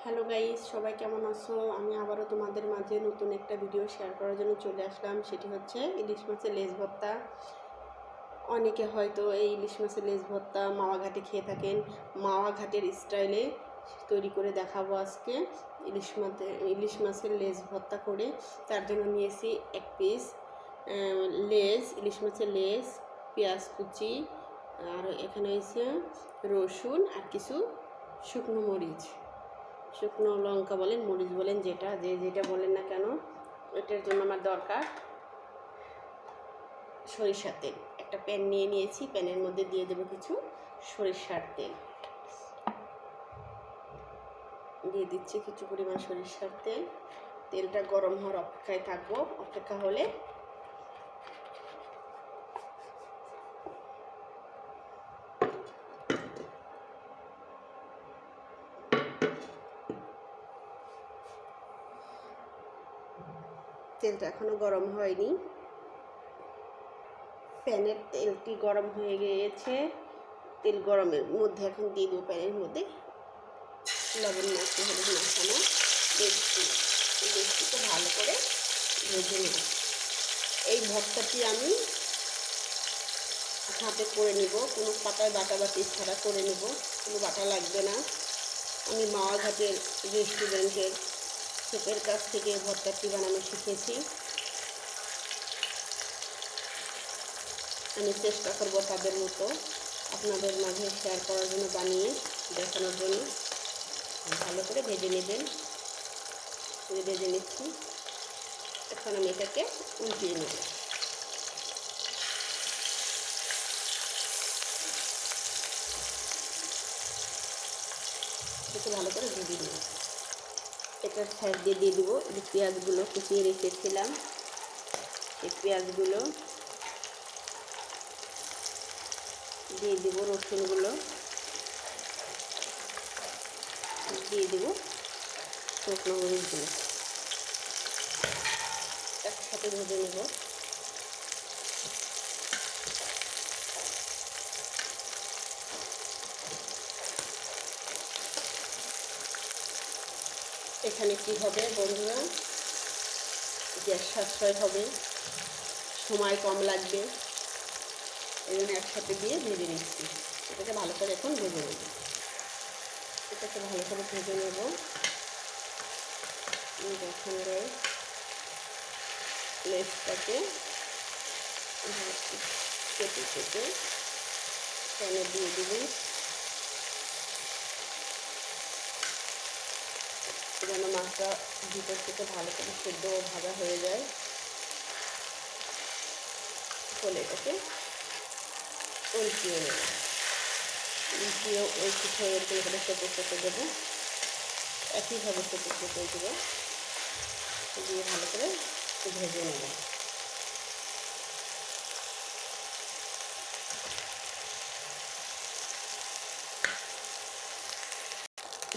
Hello guys, সবাই কেমন আছো? আমি আবারও তোমাদের মাঝে নতুন একটা ভিডিও শেয়ার করার জন্য চলে আসলাম। সেটি হচ্ছে ইলিশ মাছের লেজ ভর্তা। অনেকে হয়তো এই ইলিশ মাছের লেজ ভর্তা মাওয়া ঘাটে খেয়ে থাকেন। মাওয়া ঘাটের স্টাইলে তৈরি করে দেখাবো আজকে ইলিশ মাছের লেজ ভর্তা করে। তার জন্য নিয়েছি এক পিস ইলিশ মাছের লেজ, পেঁয়াজ কুচি, আর এখানে হয়েছে রসুন আর কিছু শুকনো মরিচ, শুকনো লঙ্কা বলেন, মরিচ বলেন, যেটা বলেন না কেন। এটার জন্য আমার দরকার সরিষার তেল। একটা প্যান নিয়ে নিয়েছি, প্যানের মধ্যে দিয়ে দেবো কিছু সরিষার তেল। দিয়ে দিচ্ছি কিছু পরিমাণ সরিষার তেল। তেলটা গরম হওয়ার অপেক্ষায় থাকবো। অপেক্ষা হলে তেলটা এখনো গরম হয়নি। প্যানের তেলটি গরম হয়ে গিয়েছে। তেল গরমের মধ্যে এখন দিয়ে দেবো প্যানের মধ্যে লবণ মাখতে, হলুদ মাখানো লেবুটিকে ভালো করে ভেজে নেব। এই ভর্তাটি আমি হাতে করে নেব, কোনো পাতায় বাটাবাটি ছাড়া করে নেব, কোনো বাটা লাগবে না। আমি মাওয়া ঘাটের রেস্টুরেন্টের শেফের কাছ থেকে ভর্তাটি বানানো শিখেছি। আমি চেষ্টা করব তাদের মতো আপনাদের মাঝে শেয়ার করার জন্য, বানিয়ে দেখানোর জন্য। ভালো করে ভেজে নেবেন। ভেজে নিচ্ছি। এখন আমি এটাকে উল্টিয়ে নেব। একটু ভালো করে ভেজে নেব। এটার সাইড দিয়ে দেবো এই পেঁয়াজগুলো কুচিয়ে রেখেছিলাম। এই পেঁয়াজগুলো দিয়ে দেবো, রসুনগুলো দিয়ে দেবো, শুকনো মরিচগুলো একসাথে ভেজে নেব। এখানে কি হবে বন্ধুরা, গ্যাস সাশ্রয় হবে, সময় কম লাগবে। এই জন্য একসাথে দিয়ে ভেজে নিচ্ছি। এটাকে ভালো করে এখন ভেজে নেব। এটাকে ভালো করে ভেজে নেব। এখন লেজটাকে কেটে কেটে প্যানে দিয়ে দেবেন, যেন মাছটা ভিতর থেকে ভালো করে সেদ্ধ ও ভাজা হয়ে যায়। ফলে এটাকে উল্টিয়ে নেব। উল্টিয়ে ওই পিঠে এরকম করে চেপে দেবো। একইভাবে চেপে দেবো, দিয়ে ভালো করে ভেজে নেব।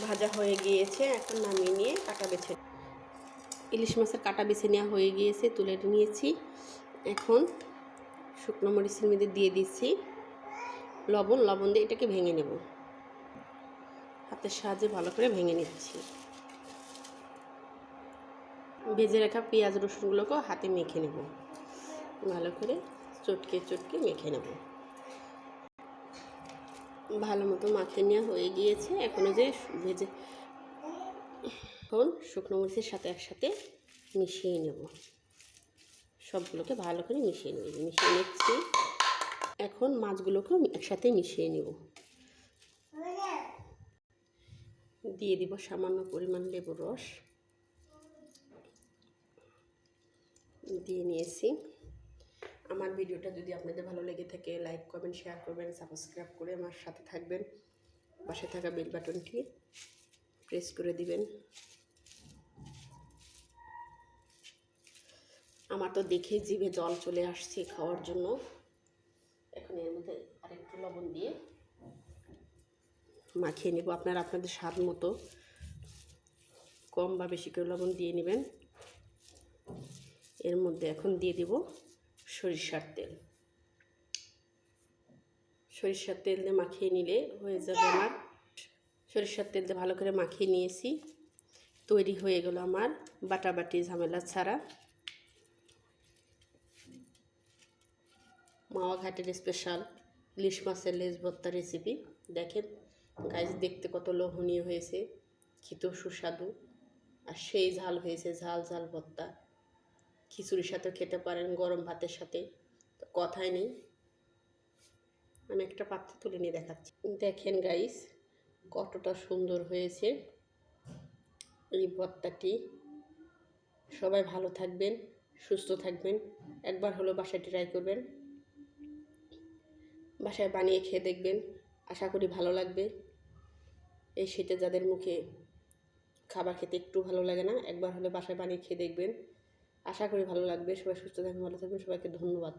ভাজা হয়ে গিয়েছে, এখন নামিয়ে নিয়ে কাটা বেছে, ইলিশ মাছের কাটা বেছে নেওয়া হয়ে গিয়েছে, তুলে নিয়েছি। এখন শুকনো মরিচের মধ্যে দিয়ে দিচ্ছি লবণ দিয়ে এটাকে ভেঙে নেব। হাতের সাহায্যে ভালো করে ভেঙে নিচ্ছি। ভেজে রাখা পেঁয়াজ রসুনগুলোকেও হাতে মেখে নেব, ভালো করে চটকে মেখে নেব। ভালো মতো মাখিয়ে নেওয়া হয়ে গিয়েছে। এখনও যে ভেজে শুকনো মরিচের সাথে একসাথে মিশিয়ে নেব। সবগুলোকে ভালো করে মিশিয়ে নিচ্ছি। এখন মাছগুলোকেও একসাথে মিশিয়ে নেব। দিয়ে দিব সামান্য পরিমাণ লেবুর রস, দিয়ে নিয়েছি। আমার ভিডিওটা যদি আপনাদের ভালো লেগে থাকে, লাইক কমেন্ট শেয়ার করবেন, সাবস্ক্রাইব করে আমার সাথে থাকবেন। পাশে থাকা বেল বাটনটি প্রেস করে দিবেন। আমার তো দেখে জিভে জল চলে আসছে খাওয়ার জন্য। এখন এর মধ্যে আরেকটু লবণ দিয়ে মাখিয়ে নেব। আপনারা আপনাদের স্বাদ মতো কম বা বেশি করে লবণ দিয়ে নেবেন। এর মধ্যে এখন দিয়ে দেব সরিষার তেল। সরিষার তেল দিয়ে মাখিয়ে নিলে হয়ে যাবে আমার। সরিষার তেল দিয়ে ভালো করে মাখিয়ে নিয়েছি। তৈরি হয়ে গেল আমার বাটাবাটি ঝামেলা ছাড়া মাওয়া ঘাটের স্পেশাল ইলিশ মাছের লেজ ভর্তা রেসিপি। দেখেন গাইস, দেখতে কত লোভনীয় হয়েছে, খেতেও সুস্বাদু, আর সেই ঝাল হয়েছে, ঝাল ঝাল ভর্তা। খিচুড়ির সাথেও খেতে পারেন, গরম ভাতের সাথে, তো কথাই নেই। আমি একটা পাত্রে তুলে নিয়ে দেখাচ্ছি। দেখেন গাইস, কতটা সুন্দর হয়েছে এই ভর্তাটি। সবাই ভালো থাকবেন, সুস্থ থাকবেন, একবার হলো বাসায় ট্রাই করবেন, বাসায় বানিয়ে খেয়ে দেখবেন, আশা করি ভালো লাগবে। এই শীতে যাদের মুখে খাবার খেতে একটু ভালো লাগে না, একবার হলে বাসায় বানিয়ে খেয়ে দেখবেন, আশা করি ভালো লাগবে। সবাই সুস্থ থাকবেন, ভালো থাকবেন, সবাইকে ধন্যবাদ।